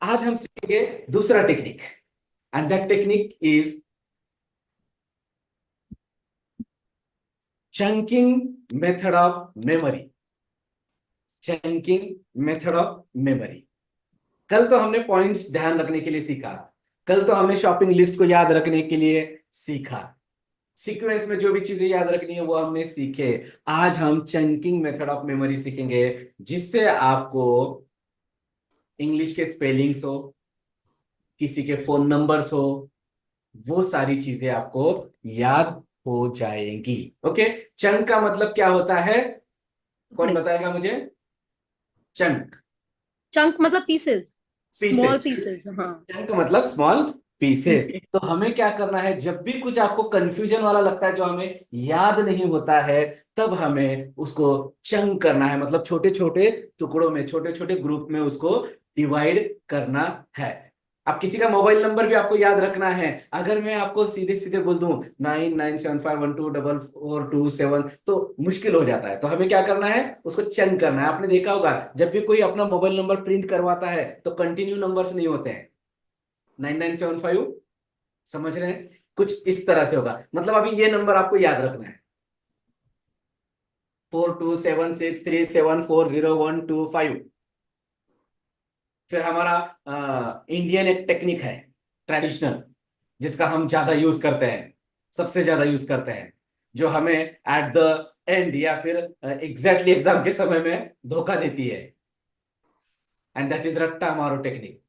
आज हम सीखेंगे दूसरा technique, and that technique is chunking method of memory. Chunking method of memory. कल तो हमने पॉइंट्स ध्यान रखने के लिए सीखा। कल तो हमने शॉपिंग लिस्ट को याद रखने के लिए सीखा। सीक्वेंस में जो भी चीजें याद रखनी है वो हमने सीखे। आज हम चंकिंग मेथड ऑफ मेमोरी सीखेंगे, जिससे आपको इंग्लिश के स्पेलिंग्स हो, किसी के फोन नंबर्स हो, वो सारी चीजें आपको याद हो जाएंगी। ओके। चंक का मतलब क्या होता है? कौन टुकड़े। बताएगा मुझे? चंक। चंक मतलब पीसेस। Small pieces. पीसेस, हाँ। चंक मतलब स्मॉल पीसेस। पीसेस। तो हमें क्या करना है, जब भी कुछ आपको कंफ्यूजन वाला लगता है जो हमें याद नहीं होता है, तब हमें उसको चंक करना है, मतलब छोटे छोटे टुकड़ों में, छोटे छोटे ग्रुप में उसको डिवाइड करना है। अब किसी का मोबाइल नंबर भी आपको याद रखना है, अगर मैं आपको सीधे सीधे बोल दूं 9975124427, तो मुश्किल हो जाता है। तो हमें क्या करना है, उसको चंक करना है। आपने देखा होगा जब भी कोई अपना मोबाइल नंबर प्रिंट करवाता है तो कंटिन्यू नंबर्स नहीं होते हैं। 9975, समझ रहे हैं? कुछ इस तरह से होगा। मतलब अभी ये नंबर आपको याद रखना है, 4276374012 फिर हमारा इंडियन एक टेक्निक है, ट्रेडिशनल, जिसका हम ज्यादा यूज करते हैं, सबसे ज्यादा यूज करते हैं, जो हमें एट द एंड या फिर एग्जैक्टली एग्जाम के समय में धोखा देती है, एंड दैट इज रट्टा मारो टेक्निक।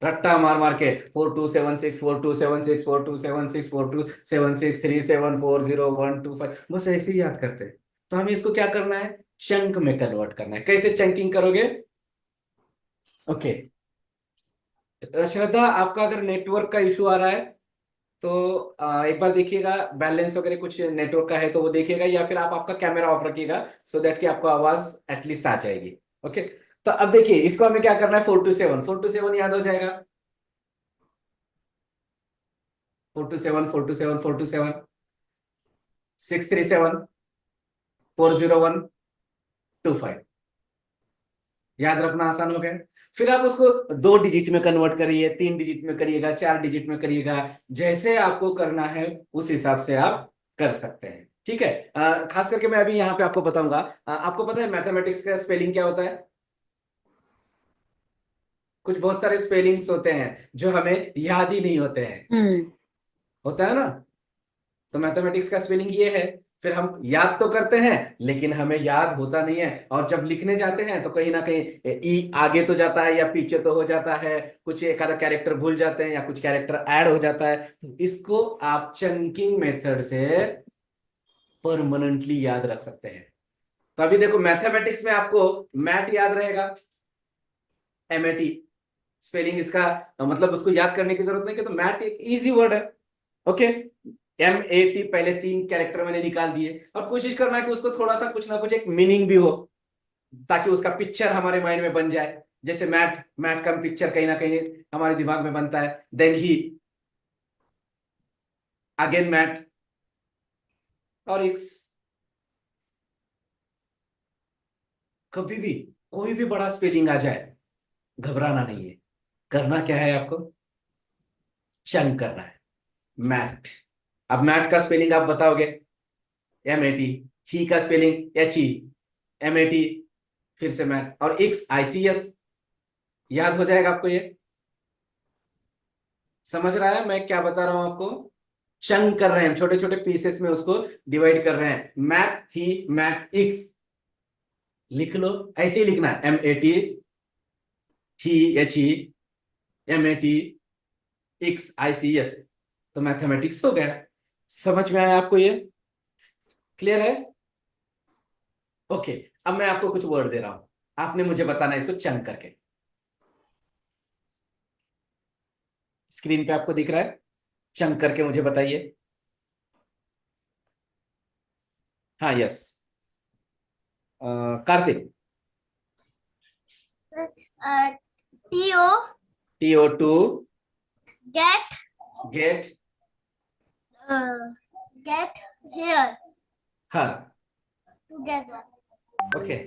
रट्टा मार मार के 4276427642763763740125, बस ऐसे ही याद करते हैं। तो हमें इसको क्या करना है, चंक में कन्वर्ट करना है। कैसे चंकिंग करोगे? ओके। श्रद्धा, आपका अगर नेटवर्क का इशू आ रहा है तो एक बार देखिएगा, बैलेंस वगैरह कुछ नेटवर्क का है तो वो देखिएगा, या फिर आप आपका कैमरा ऑफ रखिएगा, सो दैट कि आपको आवाज एटलीस्ट आ जाएगी। ओके। तो अब देखिए, इसको हमें क्या करना है, 427, 427 याद हो जाएगा। 427, 427, 427, 637, 40125। याद रखना आसान हो गया। फिर आप उसको 2 डिजिट में कन्वर्ट करिए, 3 डिजिट में करिएगा, 4 डिजिट में करिएगा, जैसे आपको करना है उस हिसाब से आप कर सकते हैं। ठीक है। खास करके मैं अभी यहाँ पे आपको बताऊंगा। आपको पता है मैथमेटिक्स का स्पेलिंग क्या होता है? कुछ बहुत सारे स्पेलिंग्स होते हैं जो हमें याद ही नहीं होते हैं। हम्म। होता है ना? तो मैथमेटिक्स का स्पेलिंग ये है। फिर हम याद तो करते हैं, लेकिन हमें याद होता नहीं है, और जब लिखने जाते हैं तो कहीं ना कहीं ई आगे तो जाता है या पीछे तो हो जाता है, कुछ एक आधा कैरेक्टर भूल जाते हैं या कुछ कैरेक्टर ऐड हो जाता है। तो इसको आप चंकिंग मेथड से परमानेंटली याद रख सकते हैं। तो अभी देखो, मैथमेटिक्स में आपको मैथ याद रहेगा, एमएटी स्पेलिंग इसका, मतलब उसको याद करने की जरूरत नहीं, कि तो मैथ एक इजी वर्ड है। ओके। MAT पहले 3 कैरेक्टर मैंने निकाल दिए, और कोशिश करना है कि उसको थोड़ा सा कुछ ना कुछ एक मीनिंग भी हो, ताकि उसका पिक्चर हमारे माइंड में बन जाए। जैसे मैट, मैट का पिक्चर कहीं ना कहीं हमारे दिमाग में बनता है, देन ही, अगेन मैट, और एक्स। कभी भी कोई भी बड़ा स्पेलिंग आ जाए, घबराना नहीं है। करना क्या है आपको, चंक करना है। मैट। अब मैट का स्पेलिंग आप बताओगे, MAT। ही का स्पेलिंग HE, MAT, फिर से मैट, और XICS। याद हो जाएगा आपको ये? समझ रहा है मैं क्या बता रहा हूं आपको? चंक कर रहे हैं, छोटे छोटे पीसेस में उसको डिवाइड कर रहे हैं। मैथ ही, मैथ एक्स, लिख लो। ऐसे ही लिखना है, MAT, he, HE, MAT, XICS। तो मैथमेटिक्स हो गया। समझ में आया आपको ये? क्लियर है? ओके। अब मैं आपको कुछ वर्ड दे रहा हूं, आपने मुझे बताना है इसको चंक करके। स्क्रीन पे आपको दिख रहा है, चंक करके मुझे बताइए। हाँ, yes. Kartik. TO. TO2। Get. Get. Get here her. Together. Okay.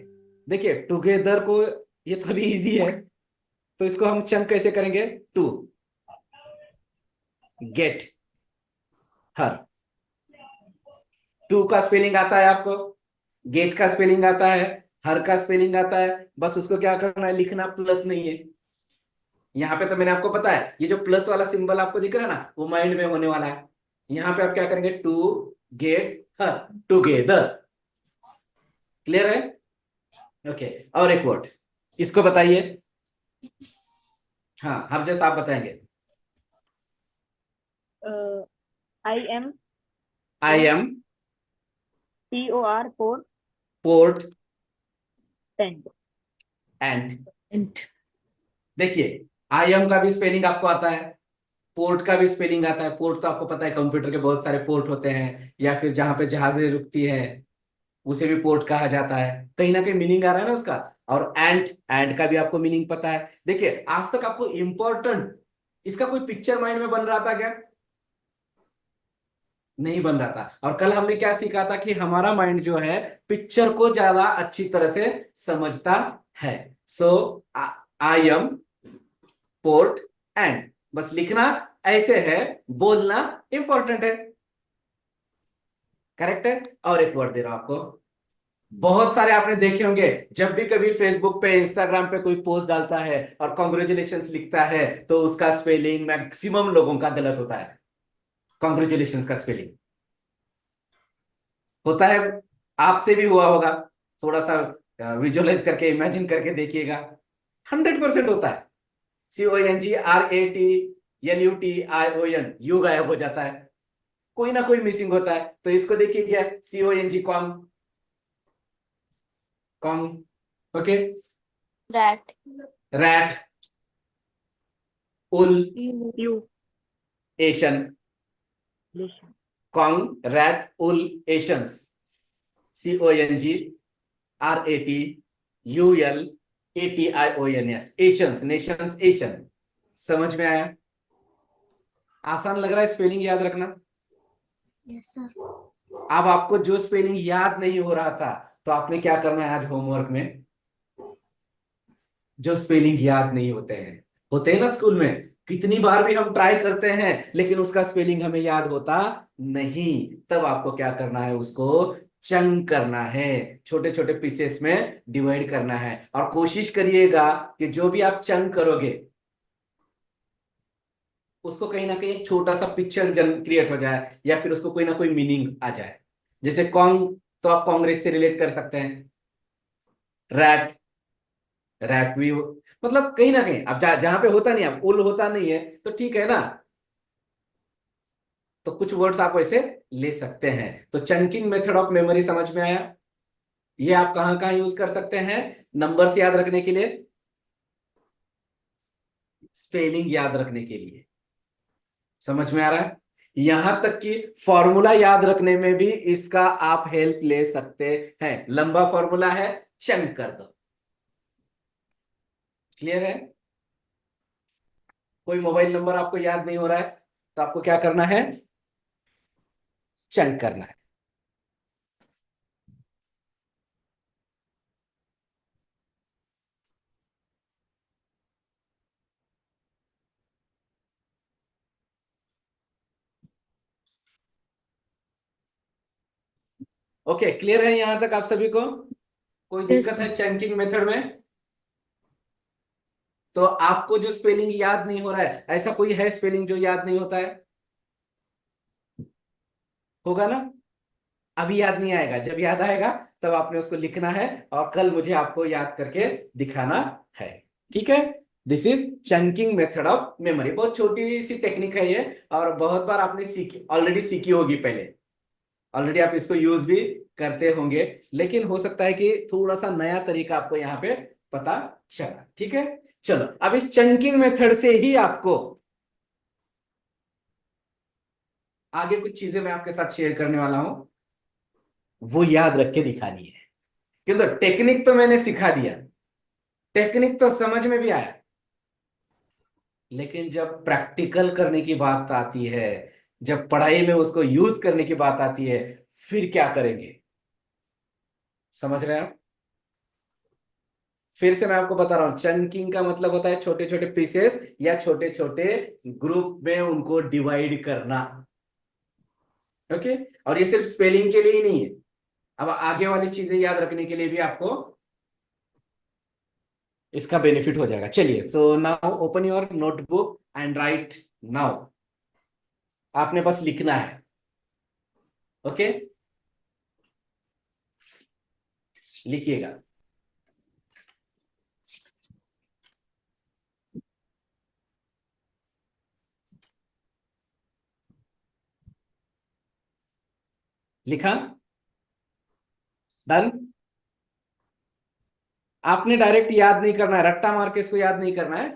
देखिए, टुगेदर को, ये तो अभी इजी है, तो इसको हम चंक कैसे करेंगे? To get her. टू का स्पेलिंग आता है आपको, गेट का स्पेलिंग आता है, हर का स्पेलिंग आता है, बस उसको क्या करना है, लिखना, प्लस नहीं है। यहाँ पे तो मैंने आपको पता है, ये जो प्लस वाला सिंबल आपको दिख रहा है ना, वो माइंड में होने वाला है। यहाँ पे आप क्या करेंगे, to get her, together. Clear है? ओके, और एक वर्ड, इसको बताइए। हाँ, हर जैसा आप बताएंगे। I am I am POR port port tent. And. देखिए, आई एम का भी स्पेलिंग आपको आता है, पोर्ट का भी स्पेलिंग आता है। पोर्ट तो आपको पता है, कंप्यूटर के बहुत सारे पोर्ट होते हैं, या फिर जहां पे जहाजें रुकती है उसे भी पोर्ट कहा जाता है। कहीं ना कहीं मीनिंग आ रहा है ना उसका। और एंड का भी आपको मीनिंग पता है। देखिए, आज तक आपको इंपॉर्टेंट इसका कोई पिक्चर माइंड में बन रहा था क्या? नहीं बन रहा था। और कल हमने क्या सीखा था कि हमारा माइंड जो है पिक्चर को ज्यादा अच्छी तरह से समझता है। सो आई एम पोर्ट एंड, बस लिखना ऐसे है, बोलना इंपॉर्टेंट है। करेक्ट है? और एक वर्ड दे रहा हूं आपको, बहुत सारे आपने देखे होंगे, जब भी कभी फेसबुक पे, इंस्टाग्राम पे कोई पोस्ट डालता है और कॉन्ग्रेचुलेशंस लिखता है, तो उसका स्पेलिंग मैक्सिमम लोगों का गलत होता है। कॉन्ग्रेचुलेशंस का स्पेलिंग होता है, आपसे भी हुआ होगा। थोड़ा सा विजुअलाइज करके, इमेजिन करके देखिएगा, 100% होता है। CONGRATLUTION, यू गायब हो जाता है, कोई ना कोई मिसिंग होता है। तो इसको देखिए, क्या CONG, com, com. Okay, Rat. Rat, ul, u ation, congratulations, CONGRATULATIONS, ations, nations, ation. समझ में आया? आसान लग रहा है स्पेलिंग याद रखना। Yes, sir. अब आपको जो स्पेलिंग याद नहीं हो रहा था, तो आपने क्या करना है आज होमवर्क में, जो स्पेलिंग याद नहीं होते हैं ना स्कूल में, कितनी बार भी हम ट्राई करते हैं लेकिन उसका स्पेलिंग हमें याद होता नहीं। तब आपको क्या करना है, उसको चंक करना है, छोटे छोटे पीसेस में डिवाइड करना है। और कोशिश करिएगा कि जो भी आप चंक करोगे उसको कहीं ना कहीं एक छोटा सा पिक्चर जन क्रिएट हो जाए, या फिर उसको कोई ना कोई मीनिंग आ जाए। जैसे कॉन्ग, तो आप कांग्रेस से रिलेट कर सकते हैं। रैट, रैट भी मतलब कहीं ना कहीं, अब जहां पे होता नहीं, अब उल होता नहीं है तो ठीक है ना, तो कुछ वर्ड्स आप ऐसे ले सकते हैं। तो चंकिंग मेथड ऑफ मेमोरी समझ में आया? ये आप कहां कहां यूज कर सकते हैं? नंबर्स याद रखने के लिए, स्पेलिंग याद रखने के लिए। समझ में आ रहा है? यहां तक कि फॉर्मूला याद रखने में भी इसका आप हेल्प ले सकते हैं। लंबा फॉर्मूला है, चंक कर दो। क्लियर है? कोई मोबाइल नंबर आपको याद नहीं हो रहा है, तो आपको क्या करना है, चंक करना है। ओके, क्लियर है यहां तक आप सभी को? कोई Yes, दिक्कत sir. है चंकिंग मेथड में? तो आपको जो स्पेलिंग याद नहीं हो रहा है, ऐसा कोई है स्पेलिंग जो याद नहीं होता है? होगा ना? अभी याद नहीं आएगा, जब याद आएगा तब आपने उसको लिखना है, और कल मुझे आपको याद करके दिखाना है। ठीक है? This is chunking method of memory. बहुत छोटी सी टेक्निक है ये, और बहुत बार आपने सीखी, ऑलरेडी सीखी होगी पहले, ऑलरेडी आप इसको यूज भी करते होंगे, लेकिन हो सकता है कि थोड़ा सा नया तरीका आपको यहाँ पे पता चला। ठीक है? चलो, अब इस चंकिंग मेथड से ही आपको आगे कुछ चीजें मैं आपके साथ शेयर करने वाला हूं, वो याद रख के दिखानी है। क्योंकि टेक्निक तो मैंने सिखा दिया, टेक्निक तो समझ में भी आया, लेकिन जब प्रैक्टिकल करने की बात आती है, जब पढ़ाई में उसको यूज करने की बात आती है, फिर क्या करेंगे? समझ रहे हैं आप? फिर से मैं आपको बता रहा हूं, चंकिंग का मतलब होता है छोटे छोटे पीसेस या छोटे छोटे ग्रुप में उनको डिवाइड करना। ओके, और ये सिर्फ स्पेलिंग के लिए ही नहीं है, अब आगे वाली चीजें याद रखने के लिए भी आपको इसका बेनिफिट हो जाएगा। चलिए, so now open your notebook and right now. आपने बस लिखना है। ओके, लिखिएगा। लिखा? डन? आपने डायरेक्ट याद नहीं करना है, रट्टा मार के इसको याद नहीं करना है।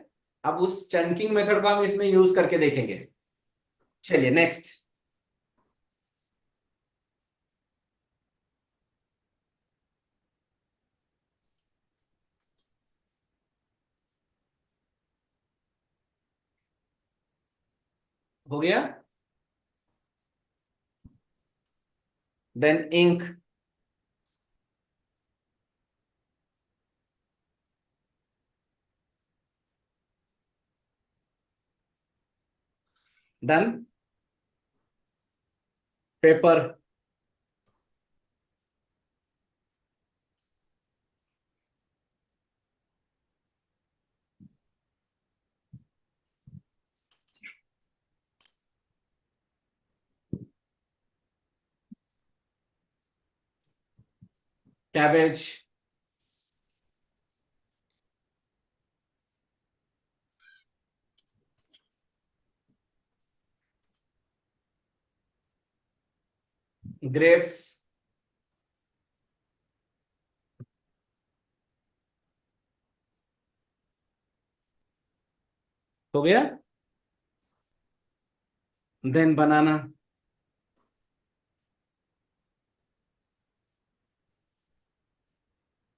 अब उस चंकिंग मेथड को हम इसमें यूज करके देखेंगे। चलिए नेक्स्ट। हो गया? Then ink. Done? Paper. Cabbage. Grapes. हो गया? Then banana.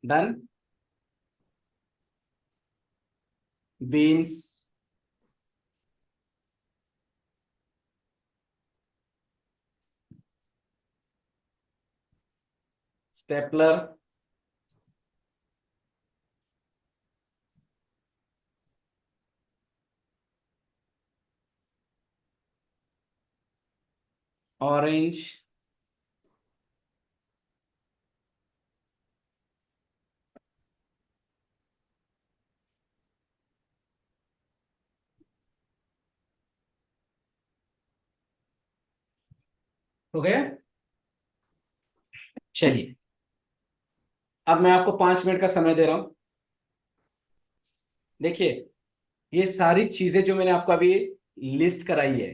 Done? Beans. Stapler. Orange. हो गया? चलिए, अब मैं आपको 5 मिनट का समय दे रहा हूं। देखिए, ये सारी चीजें जो मैंने आपको अभी लिस्ट कराई है,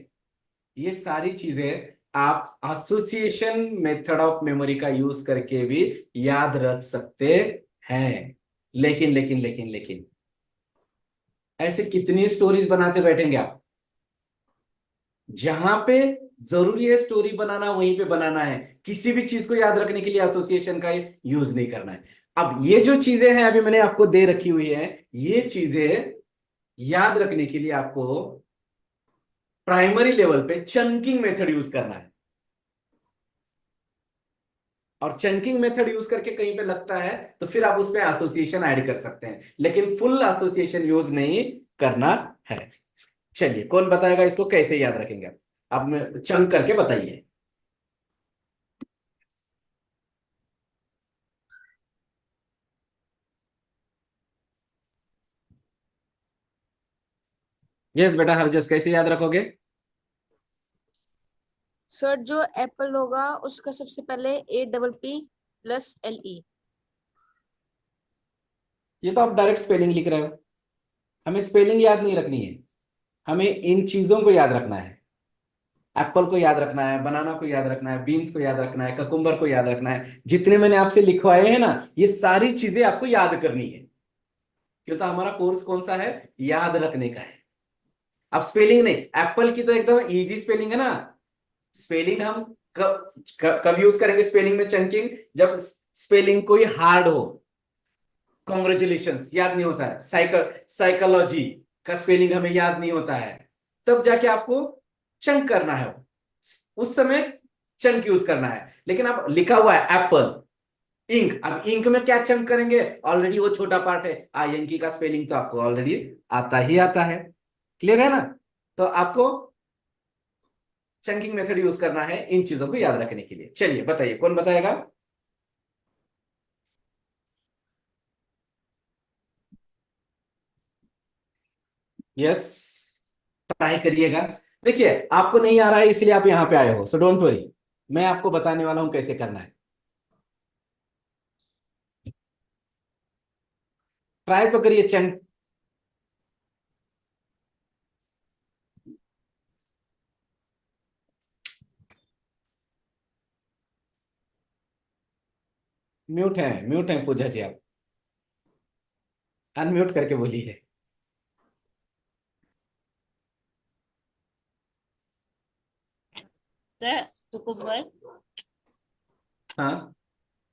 ये सारी चीजें आप एसोसिएशन मेथड ऑफ मेमोरी का यूज करके भी याद रख सकते हैं। लेकिन लेकिन लेकिन लेकिन ऐसे कितनी स्टोरीज बनाते बैठेंगे आप? जहां पे जरूरी है स्टोरी बनाना वहीं पे बनाना है, किसी भी चीज को याद रखने के लिए एसोसिएशन का यूज नहीं करना है। अब ये जो चीजें हैं अभी मैंने आपको दे रखी हुई है, ये चीजें याद रखने के लिए आपको प्राइमरी लेवल पे चंकिंग मेथड यूज करना है। और चंकिंग मेथड यूज करके कहीं पे लगता है तो फिर आप उस पे एसोसिएशन ऐड कर सकते हैं, लेकिन फुल एसोसिएशन यूज नहीं करना है। चलिए, कौन बताएगा इसको कैसे याद रखेंगे? अब मैं चंक करके बताइए। यस बेटा, हरजस कैसे याद रखोगे? सर जो एप्पल होगा उसका सबसे पहले APP+LE। ये तो आप डायरेक्ट स्पेलिंग लिख रहे हो, हमें स्पेलिंग याद नहीं रखनी है, हमें इन चीजों को याद रखना है। एप्पल को याद रखना है, बनाना को याद रखना है, बीन्स को याद रखना है, ककुम्बर को याद रखना है। जितने मैंने आपसे लिखवाए हैं ना, ये सारी चीजें आपको याद करनी है, क्यों? तो हमारा कोर्स कौन सा है? याद रखने का है। अब स्पेलिंग नहीं, एप्पल की तो एकदम इजी स्पेलिंग है ना। स्पेलिंग हम कब यूज करेंगे स्पेलिंग में चंकिंग? जब स्पेलिंग कोई हार्ड हो। कॉन्ग्रेचुलेशन याद नहीं होता है, साइकोलॉजी का स्पेलिंग हमें याद नहीं होता है, तब जाके आपको चंक करना है, उस समय चंक यूज करना है। लेकिन अब लिखा हुआ है एप्पल, इंक, अब इंक में क्या चंक करेंगे, ऑलरेडी वो छोटा पार्ट है, INK का स्पेलिंग तो आपको ऑलरेडी आता ही आता है, क्लियर है ना। तो आपको चंकिंग मेथड यूज करना है इन चीजों को याद रखने के लिए। चलिए बताइए, कौन बताएगा। यस, ट्राई करिएगा। देखिए आपको नहीं आ रहा है इसलिए आप यहां पे आए हो, सो डोंट वरी, मैं आपको बताने वाला हूं कैसे करना है। ट्राई तो करिए चंक। म्यूट है पूजा जी, आप अनम्यूट करके बोलिए। सर कुकुम्बर, हाँ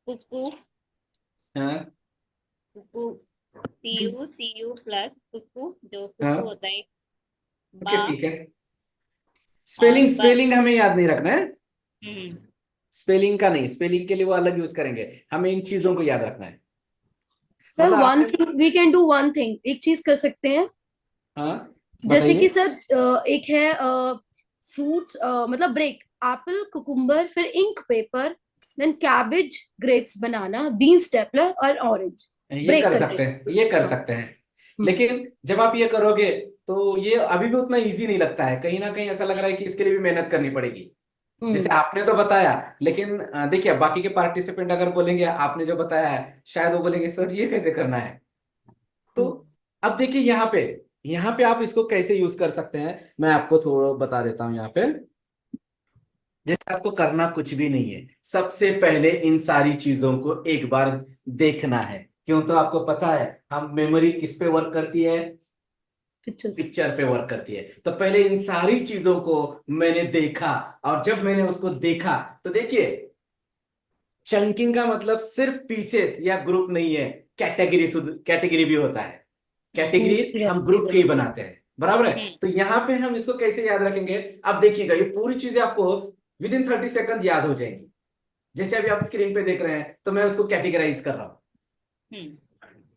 कुकू, हाँ कुकू, CU प्लस कुकू, जो हाँ, कुकू होता है, ओके बा ठीक है। और स्पेलिंग बर। स्पेलिंग हमें याद नहीं रखना है, हम्म। स्पेलिंग का नहीं, स्पेलिंग के लिए वो अलग यूज करेंगे, हमें इन चीजों को याद रखना है। सर मतलब वन आपने, thing we can do, one thing एक चीज कर सकते हैं। हाँ जैसे कि बताइए। सर एक है फ्रूट्स, मतलब ब्रेक, एप्पल, कुकुम्बर, फिर ink, paper, then cabbage, grapes, banana, bean, stapler और ऑरेंज। ये ब्रेक कर करके। सकते हैं, ये कर हाँ। सकते हैं, हम्म। लेकिन जब आप ये करोगे तो ये अभी भी उतना इजी नहीं लगता है, कहीं ना कहीं ऐसा लग रहा है कि इसके लिए भी मेहनत करनी पड़ेगी। जैसे हम्म। आपने तो बताया, लेकिन देखिए बाकी के पार्टिसिपेंट अगर बोलेंगे आपने जो बताया है, शायद वो बोलेंगे सर ये कैसे करना है। तो हम्म। अब देखिए यहाँ पे आप इसको कैसे यूज कर सकते हैं, मैं आपको थोड़ा बता देता हूँ यहाँ पे। जैसे आपको करना कुछ भी नहीं है, सबसे पहले इन सारी चीजों को एक बार देखना है। क्यों, तो आपको पता है हम मेमोरी किस पे वर्क करती है, पिक्चर्स। पिक्चर पे वर्क करती है। तो पहले इन सारी चीजों को मैंने देखा, और जब मैंने उसको देखा तो देखिए चंकिंग का मतलब सिर्फ पीसेस या ग्रुप नहीं है, कैटेगरी, कैटेगरी भी होता है। कैटेगरी हम ग्रुप के ही बनाते हैं, बराबर है। तो यहाँ पे हम इसको कैसे याद रखेंगे, अब देखिएगा ये पूरी चीजें आपको विद इन 30 सेकंड याद हो जाएंगी। जैसे अभी आप स्क्रीन पे देख रहे हैं तो मैं उसको कैटेगराइज कर रहा हूँ।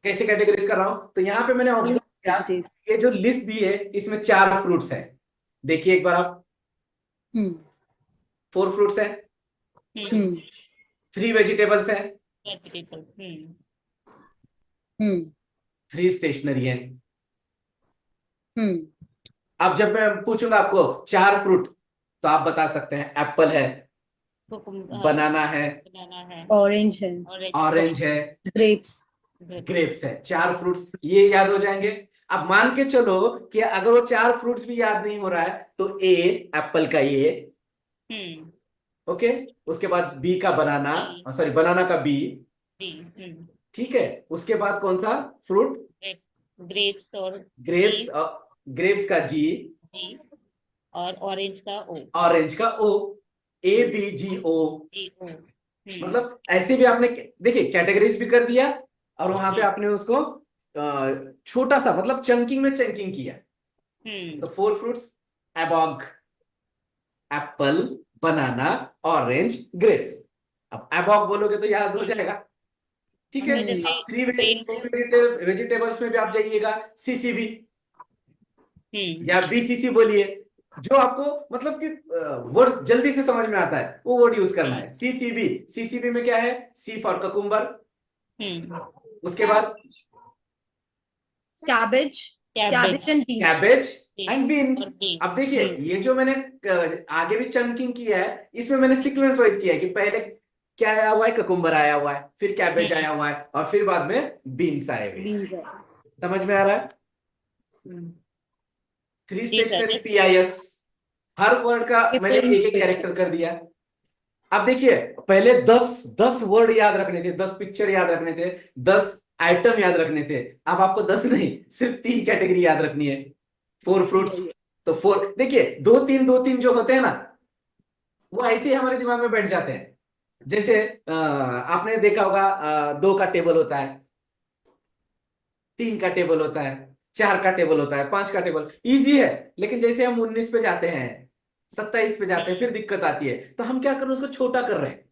कैसे कैटेगराइज कर रहा हूँ, तो यहाँ पे मैंने ऑब्जर्व किया, वेजिटेबल। ये जो लिस्ट दी है इसमें 4 फ्रूट्स है। देखिए एक बार आप, हम्म। 4 फ्रूट्स है, हम्म। 3 वेजिटेबल्स है, वेजिटेबल। हम्म। 3 स्टेशनरी है। हम्म। अब जब मैं पूछूंगा आपको 4 फ्रूट, तो आप बता सकते हैं एप्पल है, बनाना है, बनाना है, ऑरेंज है, ऑरेंज है, ग्रेप्स। ग्रेप्स है। 4 फ्रूट्स ये याद हो जाएंगे। अब मान के चलो कि अगर वो 4 फ्रूट्स भी याद नहीं हो रहा है तो ए, एप्पल का ए, ओके, उसके बाद बी का बनाना, सॉरी बनाना का बी, ठीक है, उसके बाद कौन सा फ्रूट, ग्रेप्स और ग्रेप्स, ग्रेप्स का जी, जी, और ऑरेंज का ओ। ऑरेंज का ओ, ABGO। ओ। मतलब ऐसे भी आपने देखिए कैटेगरीज भी कर दिया, और वहां पे आपने उसको छोटा सा मतलब चंकिंग में चंकिंग किया। तो 4 fruits, एबॉग, Apple, banana, orange, grapes. अब एबॉग बोलोगे तो याद हो जाएगा, ठीक है। हमने अब जैसे वेजिटेबल्स में भी आप जाइएगा, CCB या हम्म BCC बोलिए, जो आपको मतलब कि वर्ड जल्दी से समझ में आता है वो वर्ड यूज करना है। CCB में क्या है, C फॉर ककुम्बर, उसके बाद cabbage, cabbage and beans. Cabbage and beans. और beans। अब देखिए ये जो मैंने आगे भी चंकिंग किया है, इसमें मैंने सीक्वेंस वाइज किया है कि पहले क्या आया हुआ है, ककुम्बर आया हुआ है, फिर कैबेज आया हुआ है, और फिर बाद में बीन्स आए हुए। बीन्स है। समझ में आ रहा है। 3 स्टेशनरी PIS, हर वर्ड का मैंने एक एक कैरेक्टर कर दिया। अब देखिए पहले 10 वर्ड याद रखने थे, 10 पिक्चर याद रखने थे, 10 आइटम याद रखने थे। अब आपको 10 नहीं, सिर्फ 3 कैटेगरी याद रखनी है। 4 फ्रूट्स, तो 4, देखिए 2 3 जो होते हैं ना, वो ऐसे ही हमारे दिमाग में बैठ जाते हैं। जैसे आपने देखा होगा 2 का टेबल होता है, 3 का टेबल होता है, 4 का टेबल होता है, 5 का टेबल, इजी है। लेकिन जैसे हम 19 पे जाते हैं, 27 पे जाते हैं, फिर दिक्कत आती है, तो हम क्या कर रहे हैं, उसको छोटा कर रहे हैं।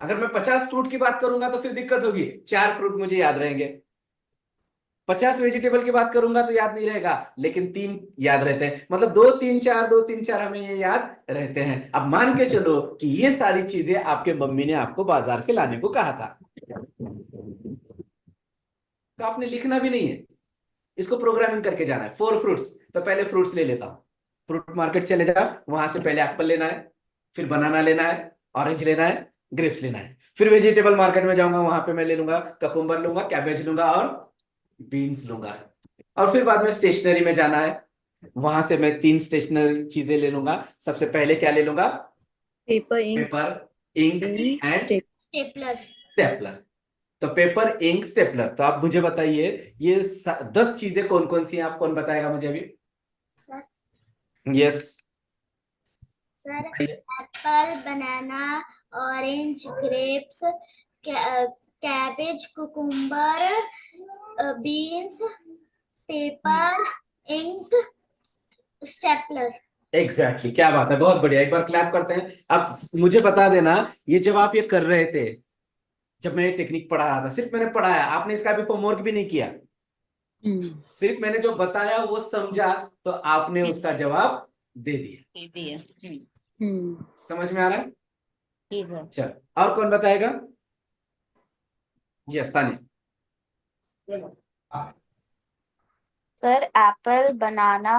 अगर मैं 50 फ्रूट की बात करूंगा तो फिर दिक्कत होगी, 4 फ्रूट मुझे याद रहेंगे। 50 वेजिटेबल की बात करूंगा तो याद नहीं रहेगा, लेकिन 3 याद रहते हैं, मतलब 2 3 4 2 3 4 हमें ये याद रहते हैं। अब मान के चलो कि ये सारी चीजें आपके मम्मी ने आपको बाजार से लाने को कहा था, तो आपने लिखना भी नहीं है, इसको प्रोग्रामिंग करके जाना है। 4 फ्रूट्स, तो पहले फ्रूट्स ले लेता हूं। फ्रूट मार्केट चले जा, वहां से पहले एप्पल लेना है, फिर बनाना लेना है, ऑरेंज लेना है, ग्रेप्स लेना है। फिर वेजिटेबल मार्केट में जाऊंगा, वहां पे मैं ले लूंगा, ककुम्बर लूंगा, कैबेज लूंगा और बीन्स लूंगा। और फिर बाद में स्टेशनरी में जाना है, वहां से मैं 3 स्टेशनरी चीजें ले लूंगा। सबसे पहले क्या ले लूंगा? Paper, ink, paper, ink and step. Stapler. Stapler. तो पेपर, इंक, स्टेपलर। तो आप मुझे बताइए ये 10 चीजें कौन कौन सी हैं? आप कौन बताएगा मुझे अभी? Sir yes, sir apple, banana, orange, grapes, cabbage, cucumber, beans, paper, ink, stapler. Exactly, क्या बात है, बहुत बढ़िया। एक बार क्लैप करते हैं। अब मुझे बता देना, ये जब आप ये कर रहे थे, जब मैं ये टेक्निक पढ़ा रहा था, सिर्फ मैंने पढ़ाया, आपने इसका भी होमवर्क भी नहीं किया, सिर्फ मैंने जो बताया वो समझा, तो आपने उसका जवाब दे दिया। दे दिया। समझ में आ रहा है? ठीक है। चल, और कौन बताएगा? Yes, Tania. Sir apple, banana,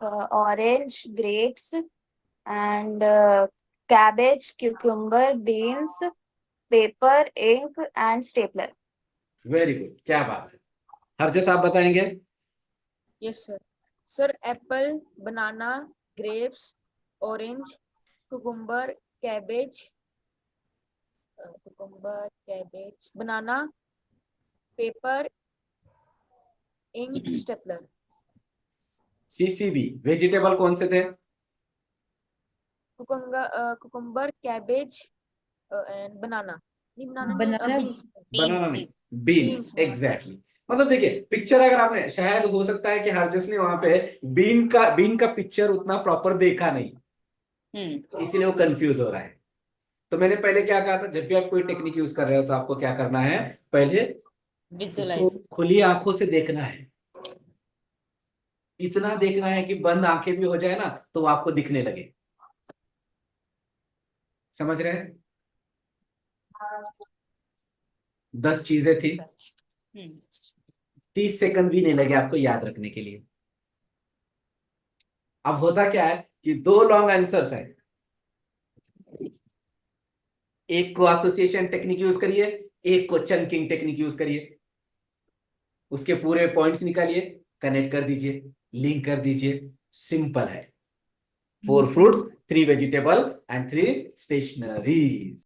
orange, grapes and cabbage, cucumber, beans, paper, ink and stapler. Very good, क्या बात है। हर जैसा आप बताएंगे? Yes sir. Sir apple, banana, grapes, orange, cucumber, cabbage, banana, paper, ink, stapler. सीसीबी वेजिटेबल कौन से थे? Cucumber, cabbage and banana. नहीं, बनाना Banana, नहीं, beans। बनाना नहीं, बीन्स। एग्जैक्टली। मतलब देखिए, पिक्चर अगर आपने, शायद हो सकता है कि हरजस ने वहां पे बीन का पिक्चर उतना प्रॉपर देखा नहीं, इसीलिए वो कंफ्यूज हो रहा है। तो मैंने पहले क्या कहा था, जब भी आप कोई टेक्निक यूज कर रहे हो तो आपको क्या करना है, पहले उसको विजुअलाइज। खुली आंखों से देखना है। इतना देखना है कि बंद आंखें भी हो जाए ना तो वो आपको दिखने लगे। समझ रहे हैं? 10 चीजें थी, 30 सेकंड भी नहीं लगे आपको याद रखने के लिए। अब होता क्या है कि 2 लॉन्ग आंसर्स है, एक को एसोसिएशन टेक्निक यूज करिए, एक को चंकिंग टेक्निक यूज करिए। उसके पूरे पॉइंट्स निकालिए, कनेक्ट कर दीजिए, लिंक कर दीजिए, सिंपल है। 4 फ्रूट्स, 3 वेजिटेबल एंड 3 स्टेशनरीज।